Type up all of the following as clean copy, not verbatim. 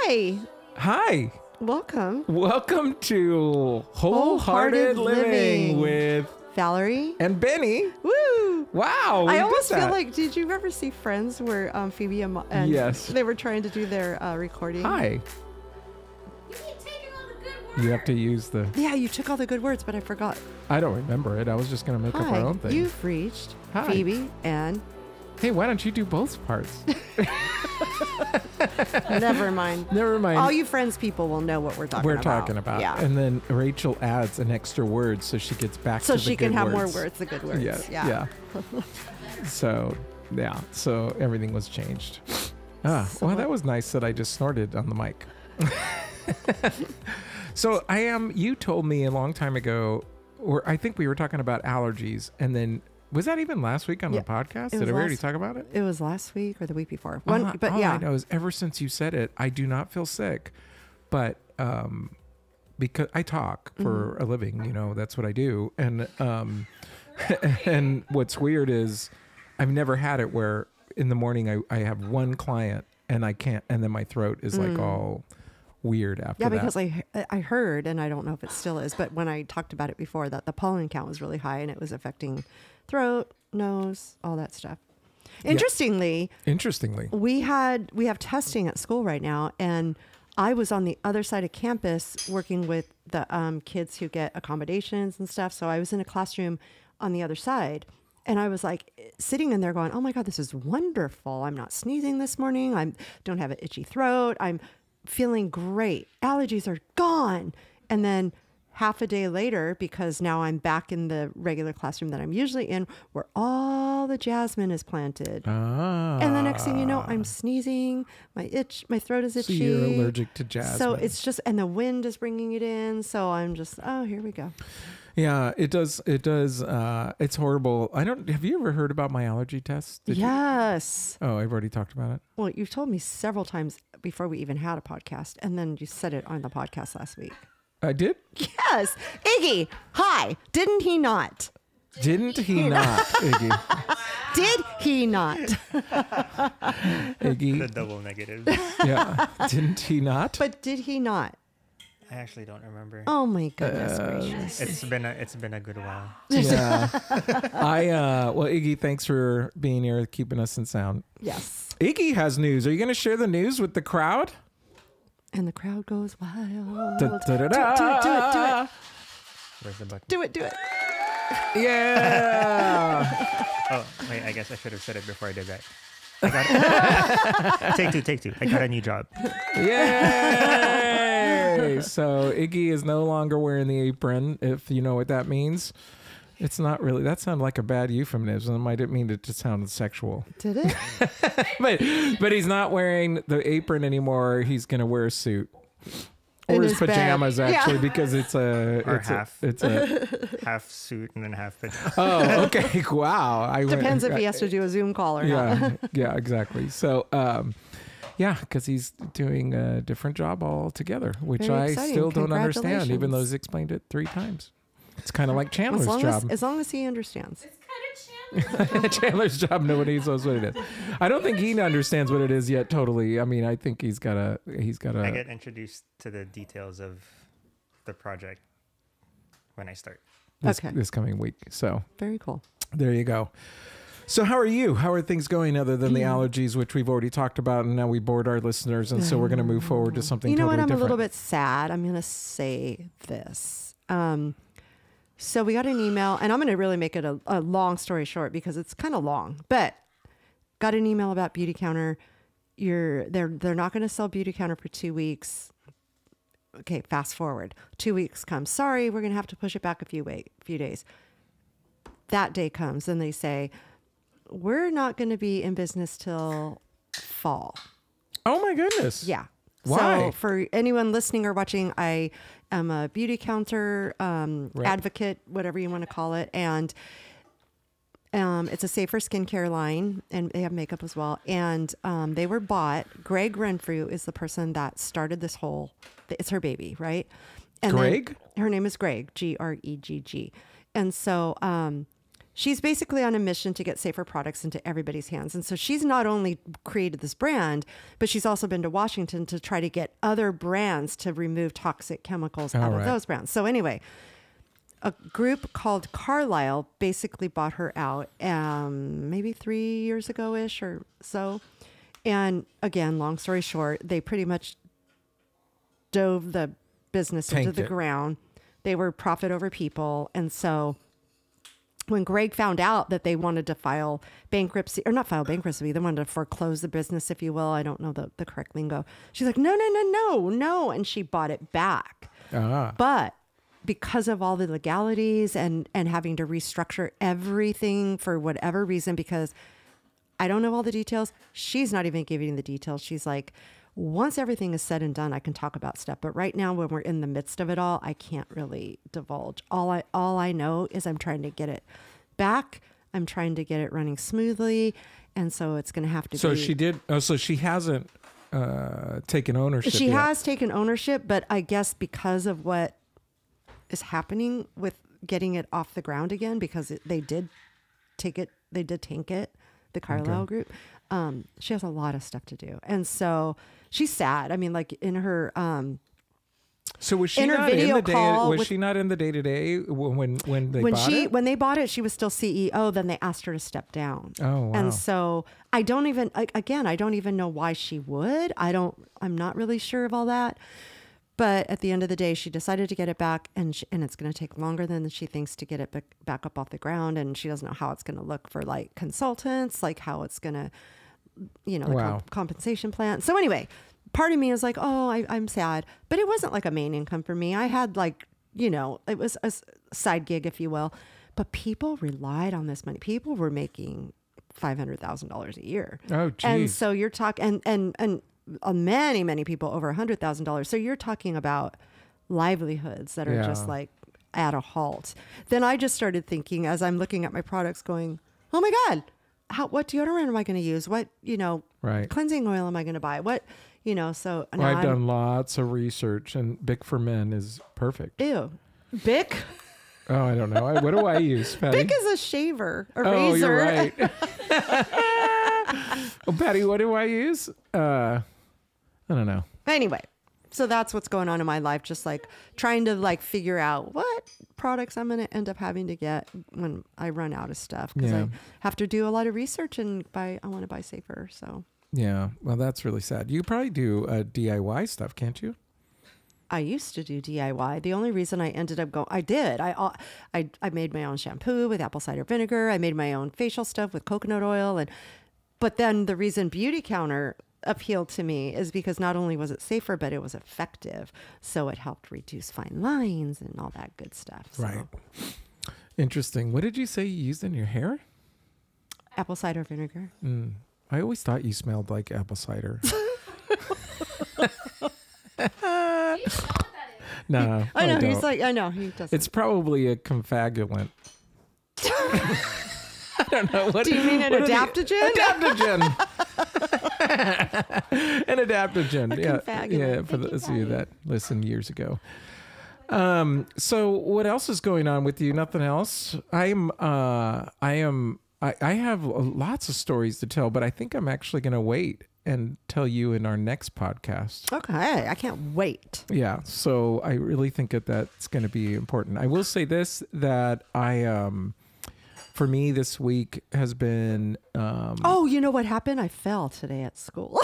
Hi. Hi. Welcome. Welcome to Wholehearted Living with Valerie and Benny. Woo! Wow. I almost feel like, did you ever see Friends where Phoebe and yes. they were trying to do their recording? Hi. You have to use the... Yeah, you took all the good words, but I forgot. I don't remember it. I was just going to make up our own thing. You've reached Hi. Phoebe and... Hey, why don't you do both parts? Never mind. Never mind. All you Friends people will know what we're talking about. Yeah. And then Rachel adds an extra word so she gets back to the good words. So she can have more words, the good words. Yeah. So everything was changed. Well, that was nice that I just snorted on the mic. So you told me a long time ago, or I think we were talking about allergies, and then was that even last week on the podcast? Did we already talk about it? It was last week or the week before. All I know is ever since you said it, I do not feel sick, but because I talk for a living, that's what I do, and and what's weird is I've never had it where in the morning I have one client and I can't, and then my throat is like all weird after that. Yeah, because I heard, and I don't know if it still is, but when I talked about it before, that the pollen count was really high and it was affecting throat, nose, all that stuff. Interestingly, we have testing at school right now, and I was on the other side of campus working with the kids who get accommodations and stuff. So I was in a classroom on the other side, and I was like sitting in there going, "Oh my God, this is wonderful! I'm not sneezing this morning. I don't have an itchy throat. I'm feeling great. Allergies are gone." And then half a day later, because now I'm back in the regular classroom that I'm usually in, where all the jasmine is planted. And the next thing you know, I'm sneezing, my throat is itchy. So you're allergic to jasmine. So it's just, and the wind is bringing it in. So I'm just, here we go. Yeah, it does. It's horrible. Have you ever heard about my allergy test? Yes. Oh, I've already talked about it. Well, you've told me several times before we even had a podcast, and then you said it on the podcast last week. I did? Yes. Iggy, hi. Didn't he not? Didn't he not, Iggy? Did he not? Iggy. The double negative. Yeah. Didn't he not? But did he not? I actually don't remember. Oh my goodness gracious. It's been a good while. Yeah. Well, Iggy, thanks for being here, keeping us in sound. Yes. Iggy has news. Are you going to share the news with the crowd? And the crowd goes wild. Da, da, da, da. Do it. Where's the button? Do it. Yeah. Oh, wait, I guess I should have said it before I did that. Take two. I got a new job. Yay! So Iggy is no longer wearing the apron, if you know what that means. It's not really. That sounded like a bad euphemism. I didn't mean it to sound sexual. Did it? but he's not wearing the apron anymore. He's gonna wear a suit or his pajamas, actually, because it's a half suit and then half pajamas. Oh, okay. Wow. Depends if he has to do a Zoom call or not. Yeah, exactly. So, because he's doing a different job altogether, which Very I exciting. still don't understand, even though Congratulations. he's explained it 3 times. It's kind of like Chandler's job. As long as he understands. It's kind of Chandler's job. Chandler's job, nobody knows what it is. I don't think he understands what it is yet totally. I mean, I think he's got to. I get introduced to the details of the project when I start. This coming week. So Very cool. there you go. So how are you? How are things going other than the allergies, which we've already talked about, and now we bored our listeners, and so we're going to move forward to something totally different. I'm a little bit sad. I'm going to say this. So we got an email, and I'm going to really make it a long story short because it's kind of long, but got an email about Beautycounter. They're not going to sell Beautycounter for 2 weeks. Okay, fast forward. 2 weeks comes. Sorry, we're going to have to push it back a few days. That day comes, and they say, we're not going to be in business till fall. Oh my goodness. Yeah. Why? So for anyone listening or watching, I am a Beautycounter advocate, whatever you want to call it. And it's a safer skincare line, and they have makeup as well. And they were bought. Greg Renfrew is the person that started this whole, it's her baby, right? And Greg? Her name is Greg, Gregg. And so she's basically on a mission to get safer products into everybody's hands. And so she's not only created this brand, but she's also been to Washington to try to get other brands to remove toxic chemicals out of those brands. So anyway, a group called Carlisle basically bought her out maybe 3 years ago-ish or so. And again, long story short, they pretty much dove the business into the ground. They were profit over people. And so when Greg found out that they wanted to file bankruptcy, or not file bankruptcy, they wanted to foreclose the business, if you will. I don't know the correct lingo. She's like, no. And she bought it back. But because of all the legalities and having to restructure everything for whatever reason, because I don't know all the details, she's not even giving the details. She's like, once everything is said and done, I can talk about stuff. But right now, when we're in the midst of it all, I can't really divulge. All I know is I'm trying to get it back. I'm trying to get it running smoothly. And so it's going to have to be. So she did. Oh, so she hasn't taken ownership She yet. has taken ownership, but I guess because of what is happening with getting it off the ground again, because they did tank it, the Carlisle group. She has a lot of stuff to do. And so she's sad. I mean, like in her, so was she not in the day? Was she not in the day to day when they bought it? When they bought it, she was still CEO. Then they asked her to step down. Oh, wow. And so I don't even know why she would. I'm not really sure of all that. But at the end of the day, she decided to get it back, and it's going to take longer than she thinks to get it back up off the ground. And she doesn't know how it's going to look for like consultants, like how it's going to, the compensation plan. So anyway, part of me is like, oh, I'm sad, but it wasn't like a main income for me. I had like, it was a side gig, if you will, but people relied on this money. People were making $500,000 a year. Oh, geez. And so you're talking, and many people over $100,000. So you're talking about livelihoods that are just like at a halt. Then I just started thinking, as I'm looking at my products, going, oh my God, what deodorant am I going to use? What, cleansing oil am I going to buy? What, so. Well, I've done lots of research, and Bic for Men is perfect. Ew. Bic? Oh, I don't know. What do I use, Patty? Bic is a shaver, a razor. Oh, you're right. Well, Patty, what do I use? I don't know. Anyway, so that's what's going on in my life. Just like trying to like figure out what products I'm going to end up having to get when I run out of stuff. Because I have to do a lot of research and I want to buy safer. So. Yeah. Well, that's really sad. You probably do DIY stuff, can't you? I used to do DIY. The only reason I ended up going, I did. I made my own shampoo with apple cider vinegar. I made my own facial stuff with coconut oil. But then the reason Beauty Counter appealed to me is because not only was it safer, but it was effective. So it helped reduce fine lines and all that good stuff. So. Right. Interesting. What did you say you used in your hair? Apple cider vinegar. I always thought you smelled like apple cider. No, I know. He's like, I know. He doesn't. It's probably a confagulant. I don't know. What do you mean an adaptogen? Adaptogen. An adaptogen. Yeah. For those of you that listened years ago. So what else is going on with you? Nothing else. I have lots of stories to tell, but I think I'm actually going to wait and tell you in our next podcast. Okay. I can't wait. Yeah. So I really think that's going to be important. I will say this, that for me this week has been... oh, you know what happened? I fell today at school.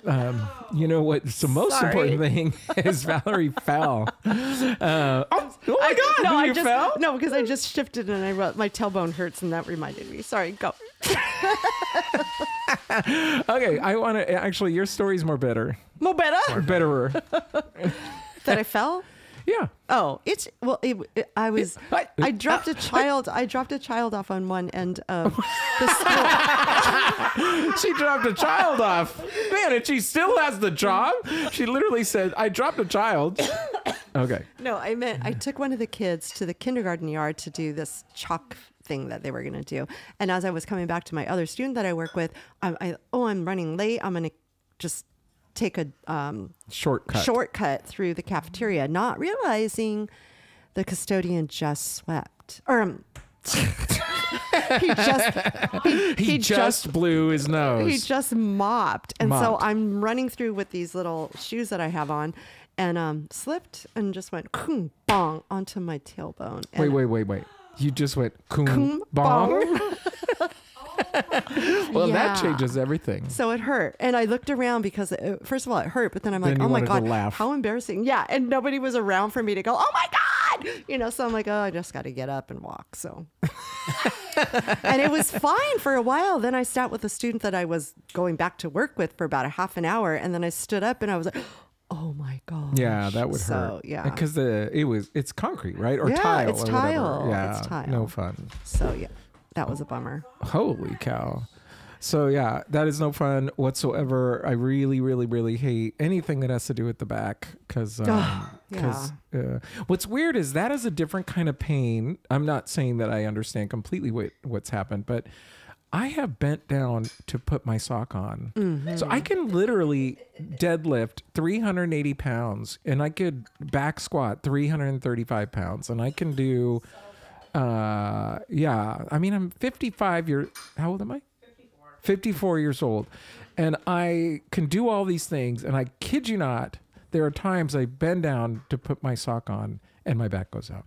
You know what? The most important thing is Valerie fell. Oh my God! No, you fell? No, because I just shifted and my tailbone hurts, and that reminded me. Sorry, go. Okay, I want to actually. Your story's more better. More better? Or betterer. That I fell? Yeah. Oh, I dropped a child. I dropped a child off on one end of the school. She dropped a child off. Man, and she still has the job. She literally said, I dropped a child. Okay. No, I meant I took one of the kids to the kindergarten yard to do this chalk thing that they were going to do. And as I was coming back to my other student that I work with, I'm running late. I'm going to just take a shortcut through the cafeteria, not realizing the custodian just swept, or he just blew his nose. He just mopped. And so I'm running through with these little shoes that I have on and slipped and just went bong onto my tailbone. And Wait. You just went bong? Well, that changes everything. So it hurt. And I looked around because, first of all, it hurt. But then I'm like, oh my God, how embarrassing. Yeah. And nobody was around for me to go, oh my God. So I'm like, oh, I just got to get up and walk. So. And it was fine for a while. Then I sat with a student that I was going back to work with for about a half an hour. And then I stood up and I was like, oh my God. Yeah, that would hurt. Yeah. Because it's concrete, right? Or tile. It's tile. Yeah. It's tile. No fun. So yeah, that was a bummer. Holy cow. So yeah, that is no fun whatsoever. I really, really, really hate anything that has to do with the back because what's weird is that is a different kind of pain. I'm not saying that I understand completely what's happened, but I have bent down to put my sock on. Mm-hmm. So I can literally deadlift 380 pounds and I could back squat 335 pounds and I can do, I mean, I'm 55 years, how old am I? 54 years old. And I can do all these things. And I kid you not, there are times I bend down to put my sock on and my back goes out.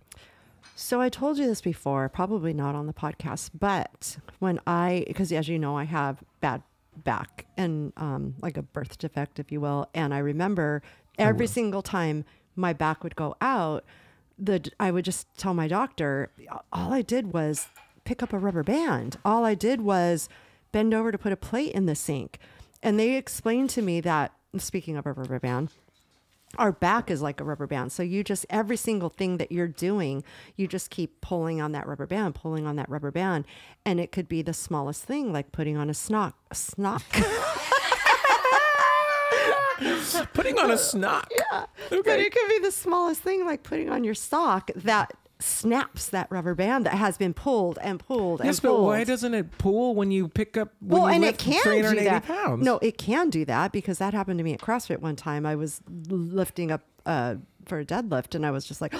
So I told you this before, probably not on the podcast, but because as you know, I have bad back and like a birth defect, if you will. And I remember every single time my back would go out, I would just tell my doctor, all I did was pick up a rubber band. All I did was bend over to put a plate in the sink. And they explained to me that, speaking of a rubber band, our back is like a rubber band. So every single thing that you're doing, you just keep pulling on that rubber band. And it could be the smallest thing, like putting on a snock. Putting on a snock? Yeah. Okay. But it could be the smallest thing, like putting on your sock that snaps that rubber band that has been pulled and pulled and pulled. But why doesn't it pull when you pick up it can 380 do that. pounds? No, it can do that because that happened to me at CrossFit one time. I was lifting up for a deadlift and I was just like,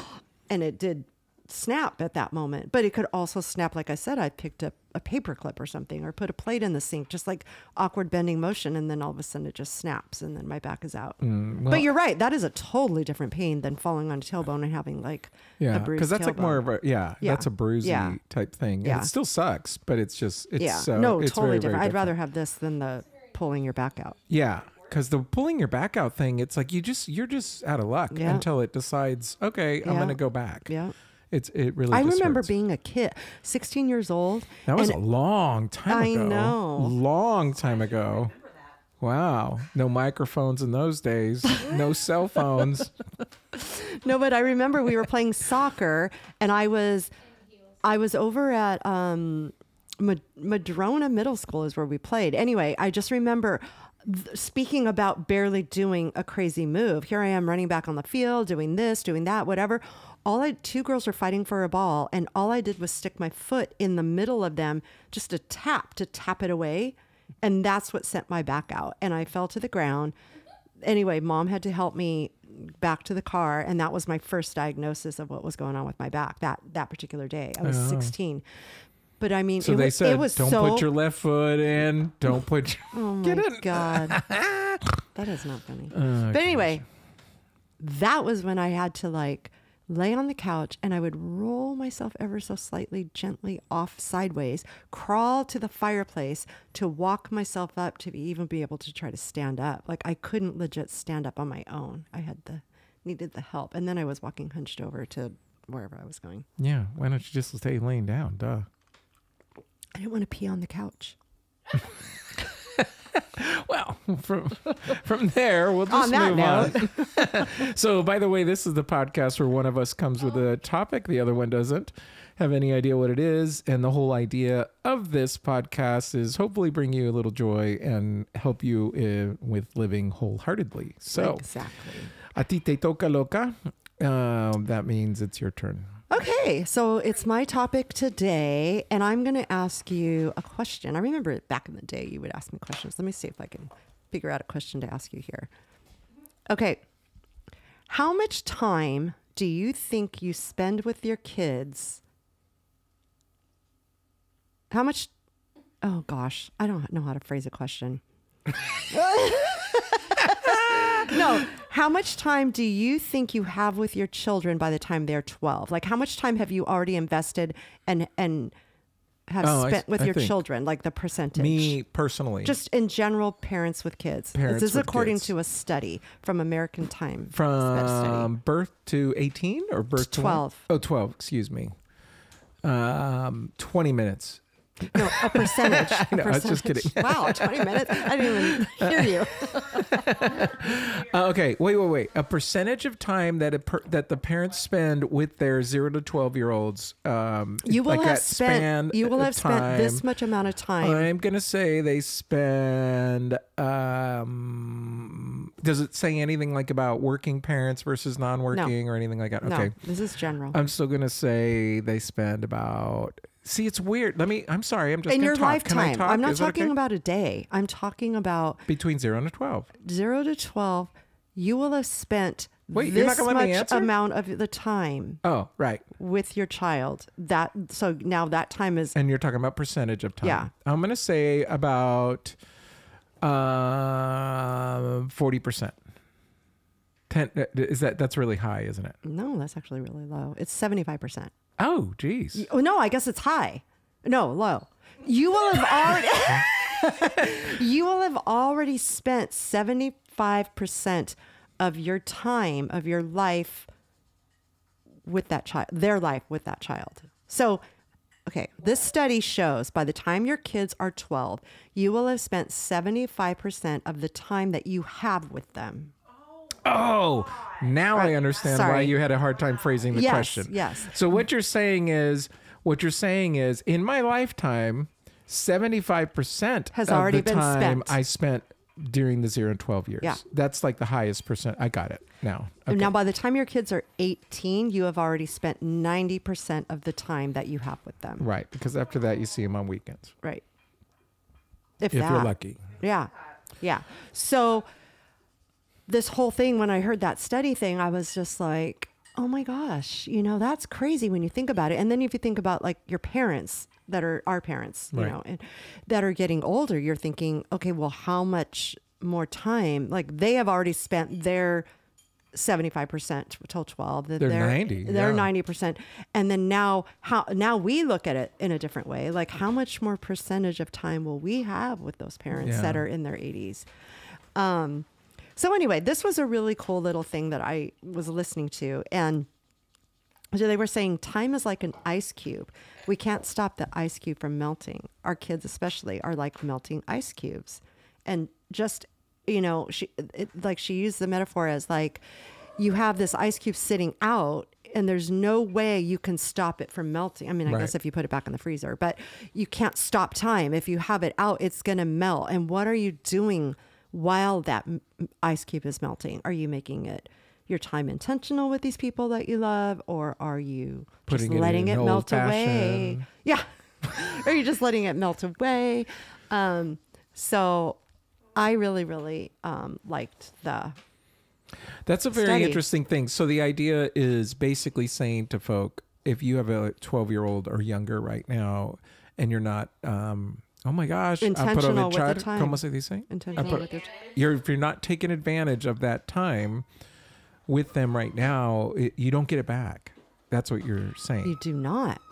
and it did snap at that moment. But it could also snap, like I said, I picked up a paper clip or something or put a plate in the sink, just like awkward bending motion, and then all of a sudden it just snaps and then my back is out. But you're right, that is a totally different pain than falling on a tailbone and having like a bruised because that's tailbone. Like more of a that's a bruisey type thing. And it still sucks, but it's just it's no, it's totally very, different. very I'd rather have this than the pulling your back out. Yeah. Because the pulling your back out thing, it's like you're just out of luck until it decides, okay, I'm going to go back. Yeah. It really. I remember hurts. being a kid, 16 years old. That was a long time ago. I know. Long time ago. Wow. No microphones in those days. No cell phones. No, but I remember we were playing soccer, and I was over at Madrona Middle School is where we played. Anyway, I just remember speaking about barely doing a crazy move. Here I am running back on the field, doing this, doing that, whatever. Two girls were fighting for a ball, and all I did was stick my foot in the middle of them, just to tap it away. And that's what sent my back out. And I fell to the ground. Anyway, Mom had to help me back to the car. And that was my first diagnosis of what was going on with my back that particular day. I was 16. But I mean, so they said, don't put your left foot in. Don't put your... Oh my God. That is not funny. But anyway, that was when I had to lay on the couch and I would roll myself ever so slightly gently off sideways, crawl to the fireplace to walk myself up to even be able to try to stand up. Like I couldn't legit stand up on my own. I needed the help. And then I was walking hunched over to wherever I was going. Yeah. Why don't you just stay laying down? Duh. I didn't want to pee on the couch. Well, from there, we'll just move on. So, by the way, this is the podcast where one of us comes with a topic, the other one doesn't have any idea what it is. And the whole idea of this podcast is hopefully bring you a little joy and help you with living wholeheartedly. So, exactly. A ti te toca loca. That means it's your turn. Okay, so it's my topic today, and I'm going to ask you a question. I remember back in the day you would ask me questions. Let me see if I can figure out a question to ask you here. Okay, how much time do you think you spend with your kids How much? Oh gosh, I don't know how to phrase a question. No, how much time do you think you have with your children by the time they're 12? Like, how much time have you already invested and have spent with your children? Like the percentage. Me personally, just in general, parents with kids. This is according to a study from American Time. From birth to 18 or birth to 12. 12. Excuse me. 20 minutes. No, a percentage. I was just kidding. Wow, 20 minutes? I didn't even hear you. Okay, wait. A percentage of time that that the parents spend with their 0 to 12-year-olds. You will have spent this much amount of time. I'm gonna say they spend. Does it say anything like about working parents versus non-working or anything like that? Okay, no, this is general. I'm still gonna say they spend about. See, it's weird. I'm sorry. I'm just in your talk. lifetime. Can I talk? I'm not Is talking about a day. I'm talking about between 0 and 12. 0 to 12. You will have spent you're not gonna let me answer? amount of the time. Oh, right. With your child. So now that time is. And you're talking about percentage of time. Yeah. I'm gonna say about 40%. 10 is that's really high, isn't it? No, that's actually really low. It's 75%. Oh, geez. Oh no, I guess it's high. No, low. You will have already you will have already spent 75% of your time of your life with that child, their life with that child. So, okay, this study shows by the time your kids are 12, you will have spent 75% of the time that you have with them. Oh, now I understand why you had a hard time phrasing the question. Yes. So what you're saying is in my lifetime, 75% has of already the been time spent. I spent during the 0 and 12 years. Yeah. That's like the highest percent. I got it now. Okay. Now, by the time your kids are 18, you have already spent 90% of the time that you have with them. Right, because after that, you see them on weekends. Right. If you're lucky. Yeah. Yeah. So this whole thing, when I heard that study thing, I was just like, oh my gosh, that's crazy when you think about it. And then if you think about like your parents that are our parents, and that are getting older, you're thinking, okay, well, how much more time? Like they have already spent their 75% till 12. They're 90. They're 90%. And then now we look at it in a different way. Like how much more percentage of time will we have with those parents that are in their 80s? So anyway, this was a really cool little thing that I was listening to. And so they were saying time is like an ice cube. We can't stop the ice cube from melting. Our kids especially are like melting ice cubes. And just, she used the metaphor as like you have this ice cube sitting out and there's no way you can stop it from melting. I mean, I guess if you put it back in the freezer, but you can't stop time. If you have it out, it's going to melt. And what are you doing while that ice cube is melting? Are you making it your time intentional with these people that you love, or are you just letting it melt away? Yeah. Are you just letting it melt away? So I really, really liked the That's a very study. interesting thing. So the idea is basically saying to folk, if you have a 12-year-old or younger right now and you're not oh my gosh! Intentional with the time. ¿Cómo se dice? Intentional with your time. If you're not taking advantage of that time with them right now, you don't get it back. That's what you're saying. You do not.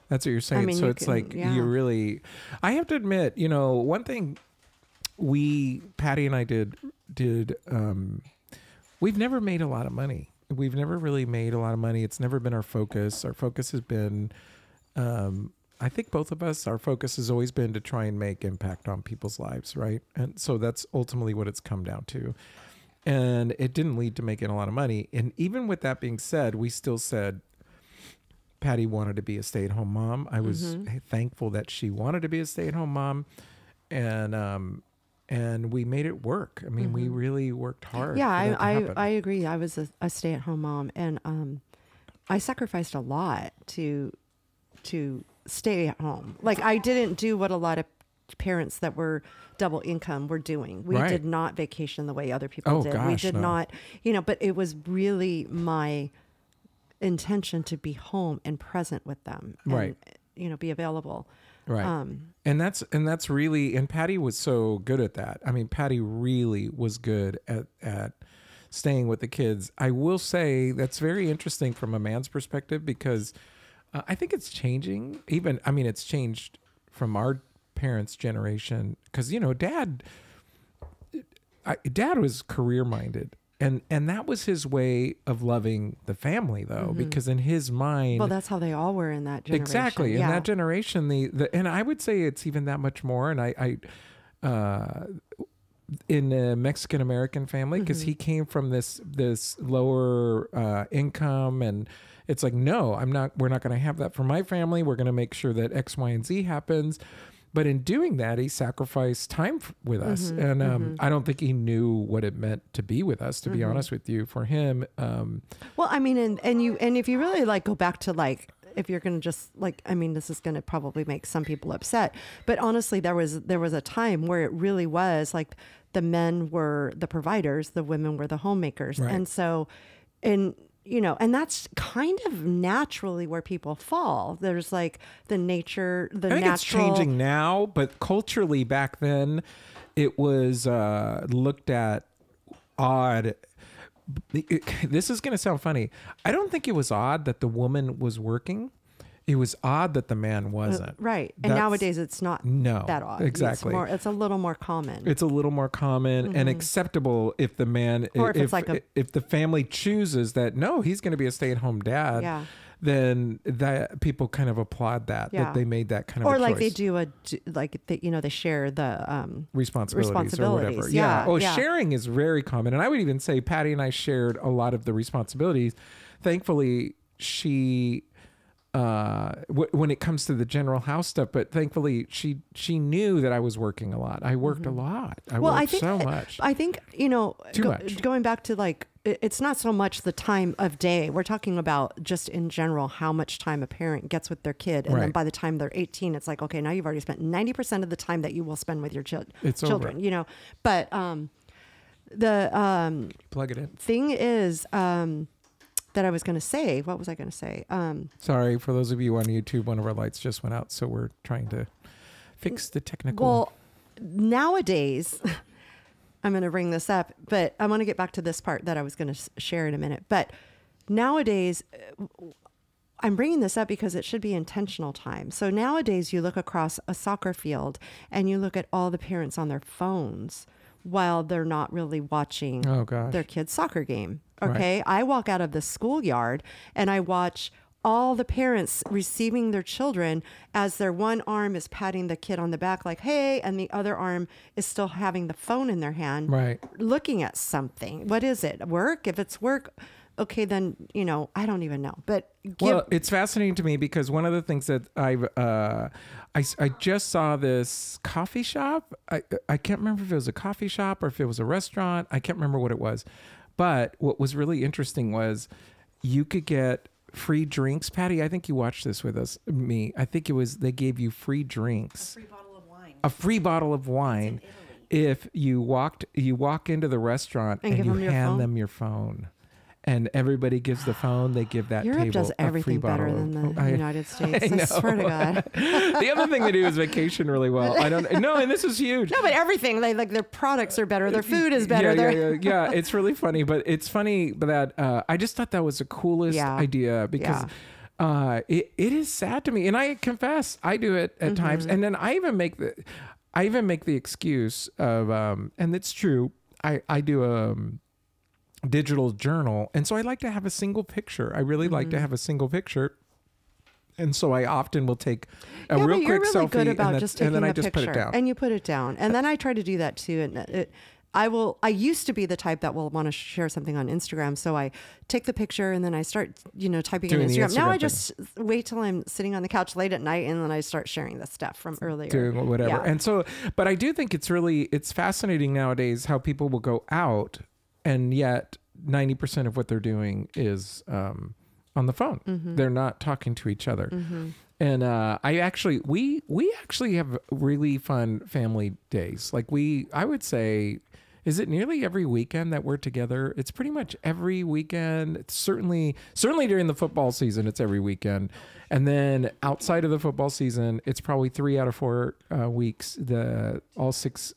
That's what you're saying. I mean, so it's like you're really. I have to admit, one thing Patty and I did. We've never made a lot of money. We've never really made a lot of money. It's never been our focus. Our focus has been. I think both of us, our focus has always been to try and make impact on people's lives, right? And so that's ultimately what it's come down to. And it didn't lead to making a lot of money. And even with that being said, we still said Patty wanted to be a stay-at-home mom. I was thankful that she wanted to be a stay-at-home mom. And we made it work. I mean, we really worked hard. Yeah, I agree. I was a stay-at-home mom, and I sacrificed a lot to stay at home. Like I didn't do what a lot of parents that were double income were doing. We did not vacation the way other people did. We did not, but it was really my intention to be home and present with them and, be available. Right. And that's really, and Patty was so good at that. I mean, Patty really was good at staying with the kids. I will say that's very interesting from a man's perspective, because I think it's changing. Even, I mean, it's changed from our parents' generation, because, you know, dad was career minded. And that was his way of loving the family, though, because in his mind, well, that's how they all were in that generation. Exactly, in that generation, the and I would say it's even that much more. And I in a Mexican American family, because he came from this lower income, and it's like, no, we're not going to have that for my family. We're going to make sure that X, Y, and Z happens. But in doing that, he sacrificed time with us. And I don't think he knew what it meant to be with us, to be honest with you. For him, well, I mean, and if you really like go back to like, if you're going to just like, I mean, this is going to probably make some people upset, but honestly, there was a time where it really was like the men were the providers, the women were the homemakers. Right. And so, you know, and that's kind of naturally where people fall. There's like the nature, the I think natural. it's changing now, but culturally back then, it was looked at odd. This is going to sound funny. I don't think it was odd that the woman was working. It was odd that the man wasn't. Right. And nowadays it's not that odd. Exactly. It's a little more common. It's a little more common and acceptable if the man, or if the family chooses that, no, he's going to be a stay-at-home dad, then that people kind of applaud that they made that kind of or a like choice. they share the responsibilities or whatever. Sharing is very common. And I would even say Patty and I shared a lot of the responsibilities. Thankfully, she... when it comes to the general house stuff, but thankfully she knew that I was working a lot. I worked a lot. I worked so much. I think, you know, much. Going back to like, it's not so much the time of day. We're talking about just in general, how much time a parent gets with their kid. And then by the time they're 18, it's like, okay, now you've already spent 90% of the time that you will spend with your children, over. You know, but, the, plug it in thing is, that I was going to say, what was I going to say? Sorry, for those of you on YouTube, one of our lights just went out, so we're trying to fix the technical. Well, nowadays, I'm going to bring this up, but I want to get back to this part that I was going to share in a minute. But nowadays, I'm bringing this up because it should be intentional time. So nowadays, you look across a soccer field and you look at all the parents on their phones while they're not really watching their kid's soccer game. Okay. Right. I walk out of the schoolyard and I watch all the parents receiving their children as their one arm is patting the kid on the back like, hey, and the other arm is still having the phone in their hand, looking at something. What is it? Work? If it's work, okay, then, you know, I don't even know. But well, it's fascinating to me because one of the things that I just saw this coffee shop. I can't remember if it was a coffee shop or if it was a restaurant. I can't remember what it was. But what was really interesting was you could get free drinks. Patty, I think you watched this with me. I think it was, they gave you free drinks. A free bottle of wine. A free bottle of wine if you walk into the restaurant and you hand them your phone. And everybody gives the phone. They give that Europe table does everything better than the United States. I swear to God. The other thing they do is vacation really well. I don't know, and this is huge. No, but everything, like their products are better. Their food is better. Yeah. It's really funny, but it's funny that I just thought that was the coolest idea because it is sad to me, and I confess I do it at times, and then I even make the excuse of, and it's true. I do digital journal, and so I like to have a single picture. I really like to have a single picture, and so I often will take a real quick really selfie good about and then I just put it down. And you put it down, and then I try to do that too. And I used to be the type that will want to share something on Instagram, so I take the picture and then I start typing on Instagram. Now I just wait till I'm sitting on the couch late at night and then I start sharing the stuff from earlier, doing whatever. And so, but I do think it's fascinating nowadays how people will go out. And yet 90% of what they're doing is on the phone. They're not talking to each other. And we actually have really fun family days. Like I would say is it nearly every weekend that we're together? It's pretty much every weekend. It's certainly during the football season, it's every weekend. And then outside of the football season, it's probably 3 out of 4 weeks. All 6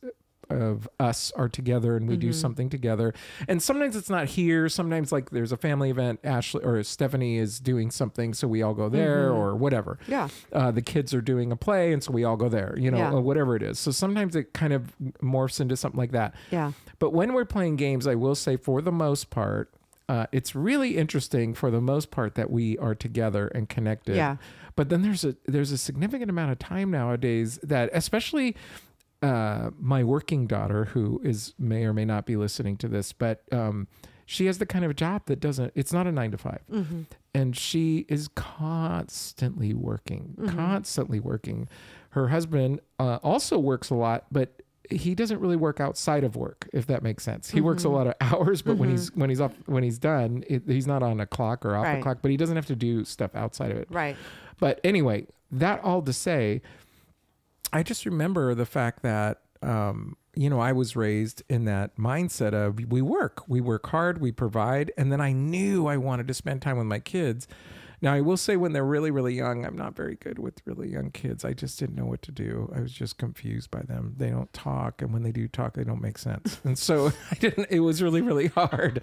of us are together and we do something together. And sometimes it's not here. Sometimes like there's a family event, Ashley or Stephanie is doing something, so we all go there or whatever. Yeah. The kids are doing a play and so we all go there, or whatever it is. So sometimes it kind of morphs into something like that. Yeah. But when we're playing games, I will say for the most part, it's really interesting for the most part that we are together and connected. Yeah. But then there's a significant amount of time nowadays that, especially my working daughter, who may or may not be listening to this, but she has the kind of job that it's not a 9 to 5. And she is constantly working. Her husband also works a lot, but he doesn't really work outside of work, if that makes sense. He works a lot of hours, but when he's done, he's not on a clock or off the clock, but he doesn't have to do stuff outside of it. Right. But anyway, that all to say, I just remember the fact that, I was raised in that mindset of we work hard, we provide. And then I knew I wanted to spend time with my kids. Now, I will say when they're really, really young, I'm not very good with really young kids. I just didn't know what to do. I was just confused by them. They don't talk. And when they do talk, they don't make sense. And so it was really, really hard.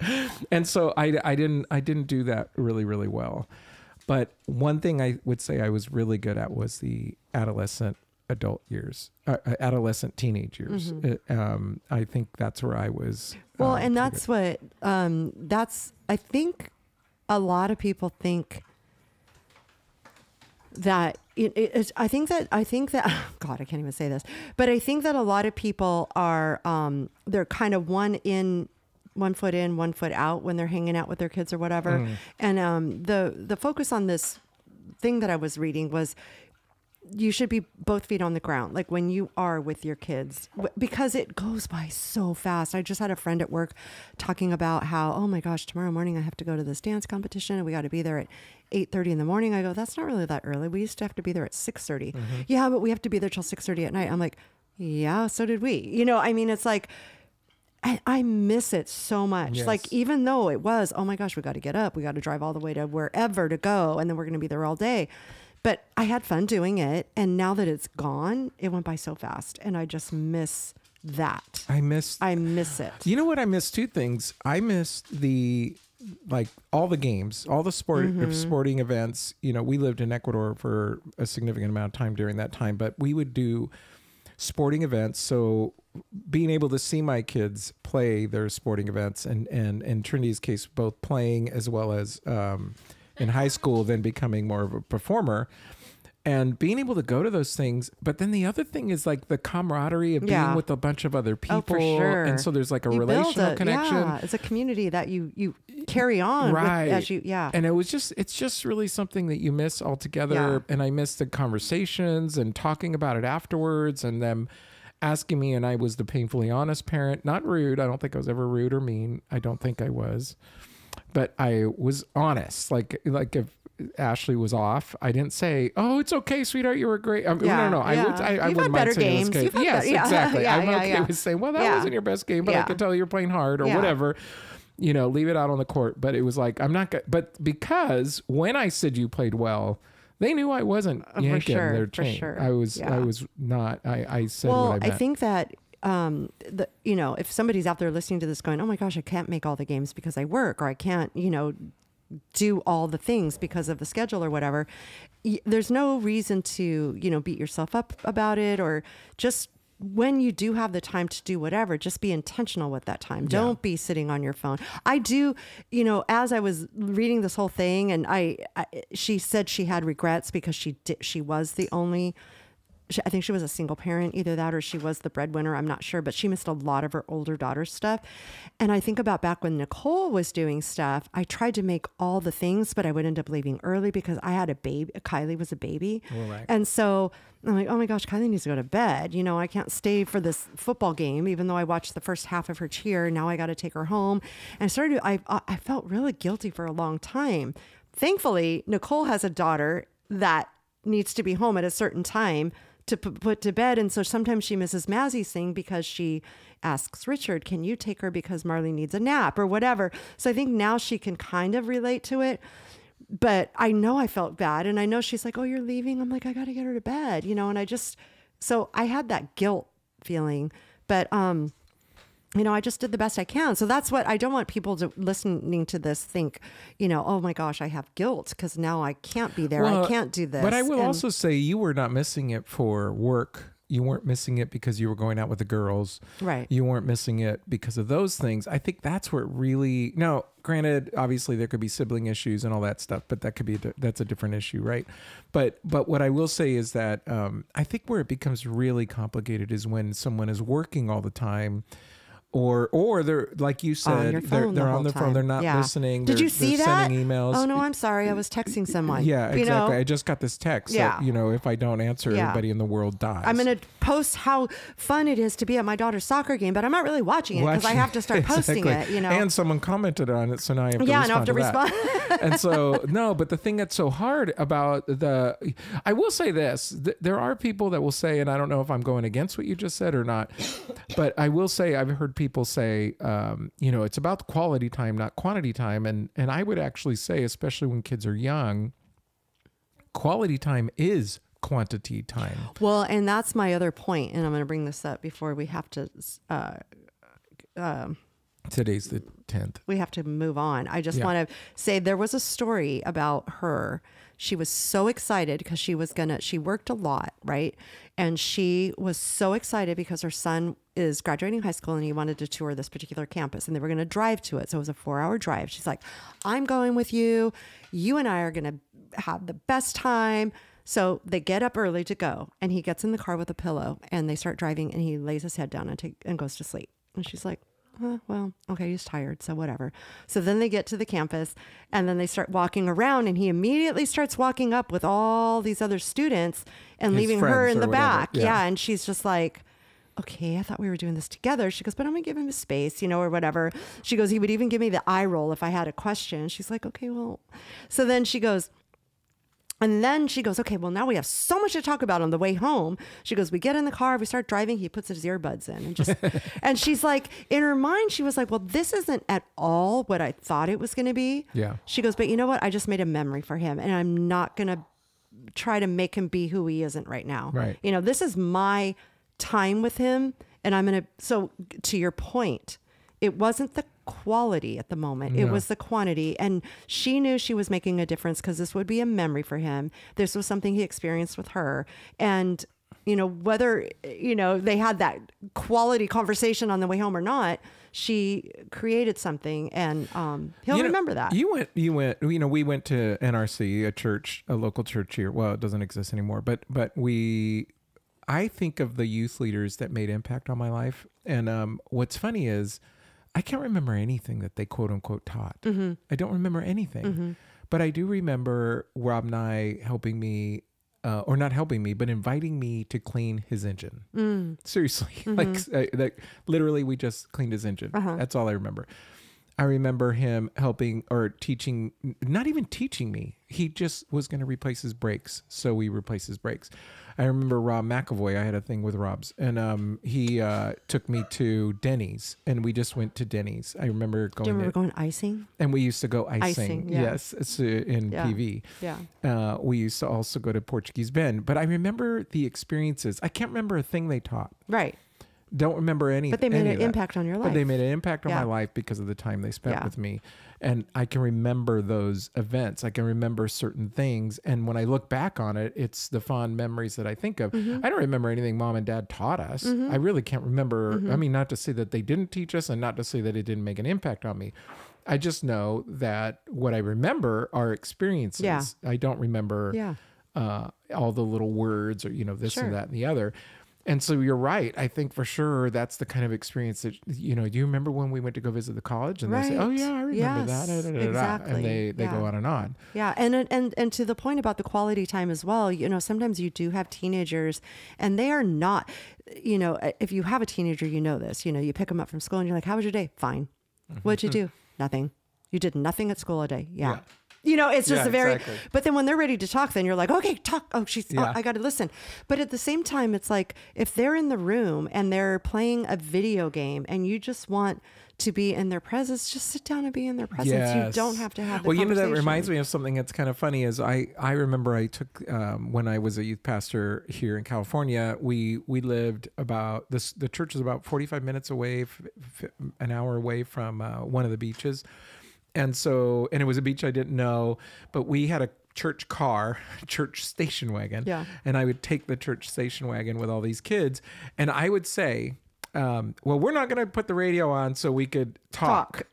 And so I didn't do that really, really well. But one thing I would say I was really good at was the adolescent teenage years. I think that's where I was. Well, and that's what, I think a lot of people think that I think that God, I can't even say this, but I think that a lot of people are, they're kind of one foot in, 1 foot out when they're hanging out with their kids or whatever. And, the focus on this thing that I was reading was, you should be both feet on the ground, like when you are with your kids, because it goes by so fast. I just had a friend at work talking about how, oh my gosh, tomorrow morning I have to go to this dance competition and we got to be there at 8:30 in the morning. I go, that's not really that early. We used to have to be there at 6:30. Yeah, but we have to be there till 6:30 at night. I'm like, yeah, so did we. It's like, I miss it so much. Yes. Like, even though it was, oh my gosh, we got to get up, we got to drive all the way to wherever to go, and then we're going to be there all day. But I had fun doing it. And now that it's gone, it went by so fast. And I just miss that. I miss it. You know what? I miss 2 things. I miss all the games, all the sporting events. We lived in Ecuador for a significant amount of time during that time, but we would do sporting events. So being able to see my kids play their sporting events and in Trinity's case, both playing as well as, in high school, then becoming more of a performer and being able to go to those things. But then the other thing is like the camaraderie of being with a bunch of other people. Oh, for sure. And so there's like a relational connection. Yeah, it's a community that you carry on with And it's just really something that you miss altogether. Yeah. And I miss the conversations and talking about it afterwards and them asking me, and I was the painfully honest parent, not rude. I don't think I was ever rude or mean. I don't think I was. But I was honest. Like if Ashley was off, I didn't say, "Oh, it's okay, sweetheart, you were great." No. I wouldn't mind saying this case. Yes, exactly. I'm okay with saying, "Well, that wasn't your best game, but I can tell you're playing hard or whatever." Leave it out on the court. But it was like, I'm not. But because when I said you played well, they knew I wasn't yanking their chain. For sure. I was not. I said what I meant. I think that. If somebody's out there listening to this going, oh my gosh, I can't make all the games because I work, or I can't, do all the things because of the schedule or whatever, there's no reason to, beat yourself up about it, or just when you do have the time to do whatever, just be intentional with that time. Don't be sitting on your phone. I do, as I was reading this whole thing, and she said she had regrets because she was the only, I think she was a single parent, either that or she was the breadwinner. I'm not sure, but she missed a lot of her older daughter's stuff. And I think about back when Nicole was doing stuff, I tried to make all the things, but I would end up leaving early because I had a baby. Kylie was a baby. Right. And so I'm like, oh my gosh, Kylie needs to go to bed. I can't stay for this football game, even though I watched the first half of her cheer. Now I got to take her home. And I felt really guilty for a long time. Thankfully, Nicole has a daughter that needs to be home at a certain time to put to bed. And so sometimes she misses Mazzie's thing because she asks Richard, can you take her because Marley needs a nap or whatever. So I think now she can kind of relate to it. But I know I felt bad. And I know she's like, oh, you're leaving? I'm like, I got to get her to bed, you know? And so I had that guilt feeling. But, you know, I just did the best I can. So that's what I don't want people to listening to this think, you know, oh my gosh, I have guilt because now I can't be there. I can't do this. But I will also say you were not missing it for work. You weren't missing it because you were going out with the girls. Right. You weren't missing it because of those things. I think that's where it really, now, granted, obviously there could be sibling issues and all that stuff, but that's a different issue, right? But what I will say is that I think where it becomes really complicated is when someone is working all the time. Or they're, like you said, they're on their phone. They're not listening. Did you see that? Sending emails. Oh no, I'm sorry. I was texting someone. Yeah, exactly. You know? I just got this text. That, you know, if I don't answer, everybody in the world dies. I'm going to post how fun it is to be at my daughter's soccer game, but I'm not really watching it because I have to start posting it. You know, and someone commented on it, so now I have to respond. And so no, but the thing that's so hard about I will say this: there are people that will say, and I don't know if I'm going against what you just said or not, but I will say I've heard people say, you know, it's about quality time, not quantity time. And I would actually say, especially when kids are young, quality time is quantity time. Well, and that's my other point, and I'm going to bring this up before we have to, today's the 10th. We have to move on. I just want to say there was a story about her. She was so excited because she worked a lot, right? And she was so excited because her son is graduating high school and he wanted to tour this particular campus and they were going to drive to it. So it was a 4-hour drive. She's like, I'm going with you. You and I are going to have the best time. So they get up early to go and he gets in the car with a pillow and they start driving and he lays his head down and goes to sleep. And she's like, well, okay, he's tired, so whatever. So then they get to the campus and then they start walking around and he immediately starts walking up with all these other students and leaving her in the back. Yeah. And she's just like, okay, I thought we were doing this together. She goes, but I'm going to give him his space, you know, or whatever. She goes, he would even give me the eye roll if I had a question. She's like, okay, well. So then she goes, okay, well, now we have so much to talk about on the way home. She goes, we get in the car, we start driving. He puts his earbuds in and just, and she's like, in her mind, she was like, well, this isn't at all what I thought it was going to be. Yeah. She goes, but you know what? I just made a memory for him and I'm not going to try to make him be who he isn't right now. Right. You know, this is my time with him. And so to your point, it wasn't the quality at the moment. It was the quantity. And she knew she was making a difference because this would be a memory for him. This was something he experienced with her. And, you know, whether, you know, they had that quality conversation on the way home or not, she created something and he'll remember that. You went, you know, we went to NRC, a local church here. Well, it doesn't exist anymore, but I think of the youth leaders that made impact on my life. And what's funny is, I can't remember anything that they quote unquote taught. Mm-hmm. I don't remember anything, mm-hmm. but I do remember Rob and I helping me, or not helping me, but inviting me to clean his engine. Mm. Seriously, mm-hmm. like literally we just cleaned his engine. Uh-huh. That's all I remember. I remember him helping or teaching, not even teaching me. He just was going to replace his brakes. So we replaced his brakes. I remember Rob McAvoy. I had a thing with Rob's and he took me to Denny's and we just went to Denny's. I remember going. Do you remember going icing? And we used to go icing. Yeah. Yes. It's in PV. Yeah. We used to also go to Portuguese Bend, but I remember the experiences. I can't remember a thing they taught. Right. Don't remember anything. But they made an impact on your life. But they made an impact on my life because of the time they spent with me. And I can remember those events. I can remember certain things. And when I look back on it, it's the fond memories that I think of. Mm-hmm. I don't remember anything mom and dad taught us. Mm-hmm. I really can't remember. Mm-hmm. I mean, not to say that they didn't teach us and not to say that it didn't make an impact on me. I just know that what I remember are experiences. Yeah. I don't remember all the little words or, you know, this and that and the other. And so you're right. I think for sure that's the kind of experience that, you know, do you remember when we went to go visit the college and they say, oh yeah, I remember that. Exactly. And they go on and on. Yeah. And to the point about the quality time as well, you know, sometimes you do have teenagers and they are not, you know, if you have a teenager, you know this, you know, you pick them up from school and you're like, how was your day? Fine. What'd you do? Nothing. You did nothing at school a day. Yeah. You know, it's just exactly. but then when they're ready to talk, then you're like, okay, talk. Oh, Yeah. I got to listen. But at the same time, it's like if they're in the room and they're playing a video game and you just want to be in their presence, just sit down and be in their presence. Yes. You don't have to have the Well, you know, conversation. that reminds me of something that's kind of funny is I remember I took, when I was a youth pastor here in California, we lived about this, the church is about 45 minutes away, an hour away from one of the beaches. And so, and it was a beach I didn't know, but we had a church car, church station wagon. Yeah. And I would take the church station wagon with all these kids. And I would say, well, we're not going to put the radio on so we could talk.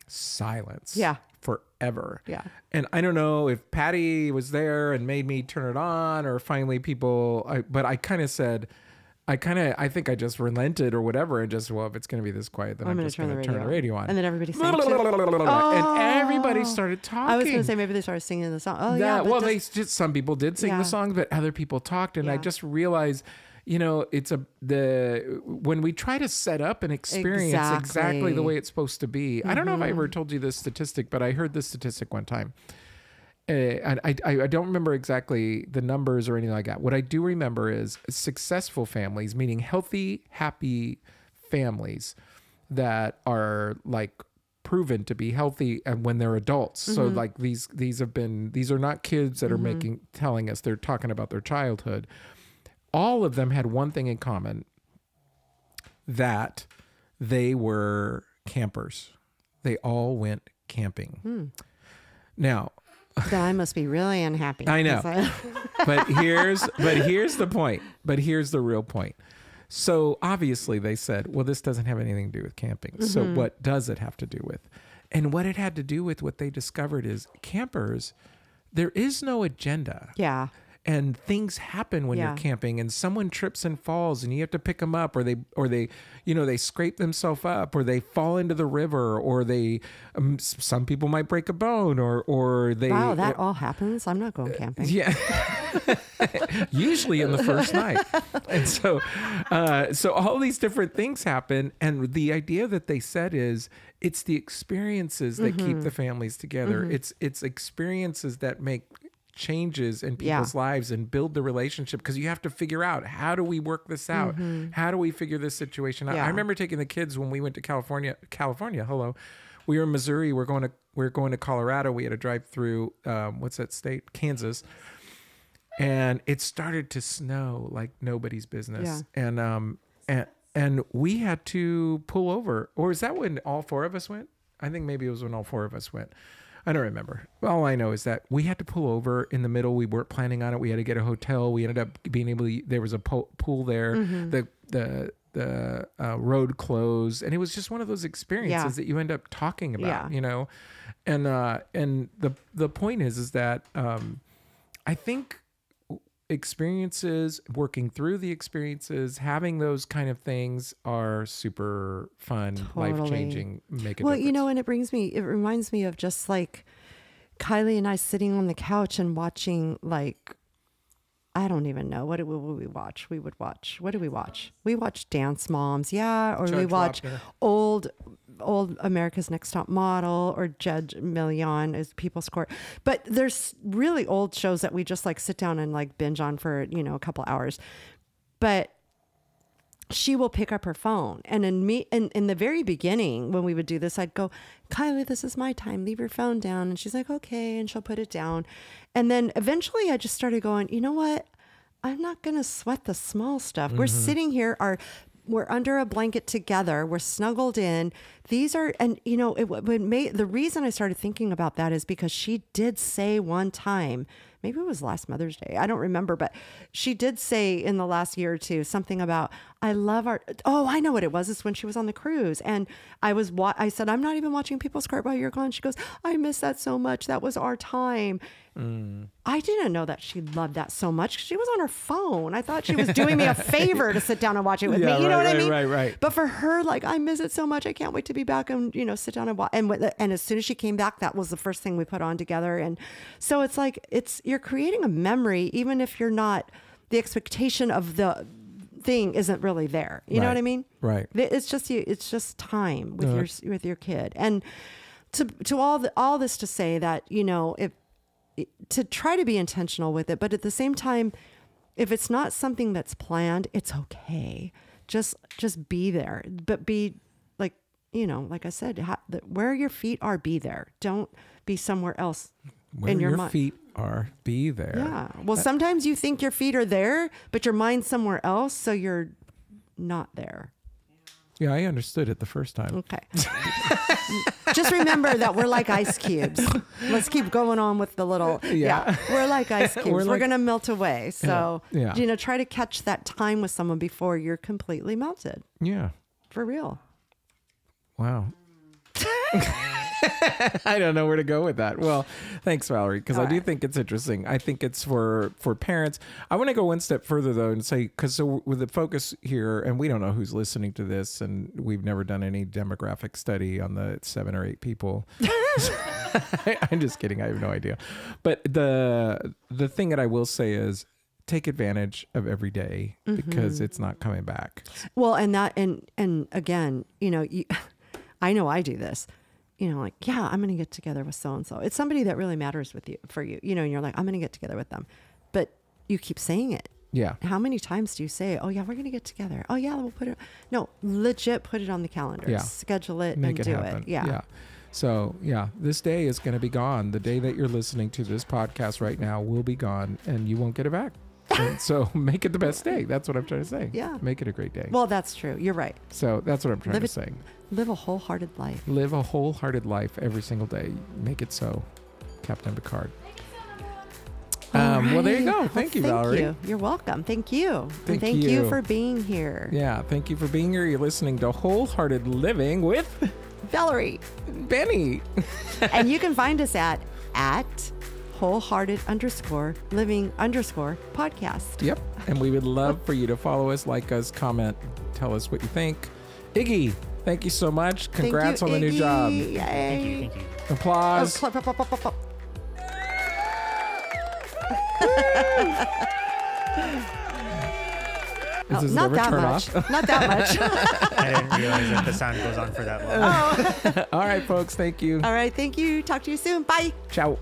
Silence. Yeah. Forever. Yeah. And I don't know if Patty was there and made me turn it on or finally but I kind of said, I think I just relented or whatever and just, well, if it's going to be this quiet, then I'm just going to turn the radio on. And then everybody sang and everybody started talking. I was going to say maybe they started singing the song. Oh, yeah. Well, some people did sing the song, but other people talked. And I just realized, you know, when we try to set up an experience exactly the way it's supposed to be. I don't know if I ever told you this statistic, but I heard this statistic one time. And I don't remember exactly the numbers or anything like that. What I do remember is successful families, meaning healthy, happy families that are like proven to be healthy and when they're adults. So like these are not kids that are telling us, they're talking about their childhood. All of them had one thing in common, that they were campers. They all went camping. Now, then I must be really unhappy. I know. but here's the point. But here's the real point. So obviously they said, well, this doesn't have anything to do with camping. So what does it have to do with? And what it had to do with, what they discovered is campers, there is no agenda. Yeah. And things happen when you're camping, and someone trips and falls and you have to pick them up, or they, you know, they scrape themselves up, or they fall into the river, or they, some people might break a bone, or they. Wow, that all happens. I'm not going camping. Yeah. Usually in the first night. And so all these different things happen. And the idea that they said is, it's the experiences that keep the families together. It's experiences that make changes in people's lives and build the relationship, because you have to figure out, how do we work this out? How do we figure this situation out? I remember taking the kids when we went to California. Hello. We were in Missouri. We're going to Colorado. We had to drive through, what's that state? Kansas. And it started to snow like nobody's business. Yeah. And we had to pull over. Or is that when all four of us went? I think maybe it was when all four of us went. I don't remember. All I know is that we had to pull over in the middle. We weren't planning on it. We had to get a hotel. We ended up being able to, there was a pool there. The road closed. And it was just one of those experiences that you end up talking about, you know? And the point is that I think experiences, working through the experiences, having those kind of things are super fun, life-changing, make a difference. You know, and it reminds me of just like Kylie and I sitting on the couch and watching, like, I don't even know. What did we watch? What did we watch? We watched Dance Moms. Yeah. Or we watch old America's Next Top Model, or Judge Million is People's Court. But there's really old shows that we just like sit down and like binge on for, you know, a couple hours. But she will pick up her phone. And in the very beginning, when we would do this, I'd go, Kylie, this is my time. Leave your phone down. And she's like, okay. And she'll put it down. And then eventually I just started going, you know what? I'm not going to sweat the small stuff. We're sitting here, we're under a blanket together. We're snuggled in. These are, and you know, the reason I started thinking about that is because she did say one time, maybe it was last Mother's Day, I don't remember, but she did say in the last year or two something about, I love our, oh, I know what it was. It's when she was on the cruise. And I said, I'm not even watching People's Court while you're gone. She goes, I miss that so much. That was our time. I didn't know that she loved that so much. She was on her phone. I thought she was doing me a favor to sit down and watch it with me. You know what I mean? Right. But for her, like, I miss it so much. I can't wait to be back and, you know, sit down and watch. And as soon as she came back, that was the first thing we put on together. And so it's like, you're creating a memory, even if you're not, the expectation of the thing isn't really there. You know what I mean? Right. It's just time with your kid. And to all this to say that, you know, to try to be intentional with it, but at the same time, if it's not something that's planned, it's okay. Just be there, but be like, you know, like I said, where your feet are, be there. Don't be somewhere else. Where your feet are, be there. Yeah. Well, sometimes you think your feet are there, but your mind's somewhere else, so you're not there. Yeah, I understood it the first time. Okay. Just remember that we're like ice cubes. Let's keep going on with the little. Yeah. We're like ice cubes. We're going to melt away. So, you know, try to catch that time with someone before you're completely melted. Yeah. For real. Wow. I don't know where to go with that. Well, thanks, Valerie, because I do think it's interesting. I think it's for parents. I want to go one step further, though, and say, because so with the focus here, and we don't know who's listening to this, and we've never done any demographic study on the 7 or 8 people. I'm just kidding. I have no idea. But the thing that I will say is, take advantage of every day because it's not coming back. Well, and again, you know, I know I do this. You know, like, yeah, I'm going to get together with so-and-so. It's somebody that really matters for you, you know, and you're like, I'm going to get together with them. But you keep saying it. Yeah. How many times do you say, oh yeah, we're going to get together. Oh yeah, we'll put it. No, legit put it on the calendar. Yeah. Schedule it and do it. Yeah. Yeah. So yeah, this day is going to be gone. The day that you're listening to this podcast right now will be gone and you won't get it back. And so make it the best day. That's what I'm trying to say. Yeah. Make it a great day. Well, that's true. You're right. So that's what I'm trying to say. Live a wholehearted life. Live a wholehearted life every single day. Make it so. Captain Picard. Well, there you go. Thank you, Valerie. You. You're welcome. Thank you. Thank you for being here. Yeah. Thank you for being here. You're listening to Wholehearted Living with Valerie. Benny. And you can find us at wholehearted_living_podcast. Yep. And we would love for you to follow us, like us, comment, tell us what you think. Iggy, thank you so much. Congrats on the new job. Yay. Thank you. Applause. Not that much. Not that much. I didn't realize that the sound goes on for that long. All right, folks. Thank you. All right. Thank you. Talk to you soon. Bye. Ciao.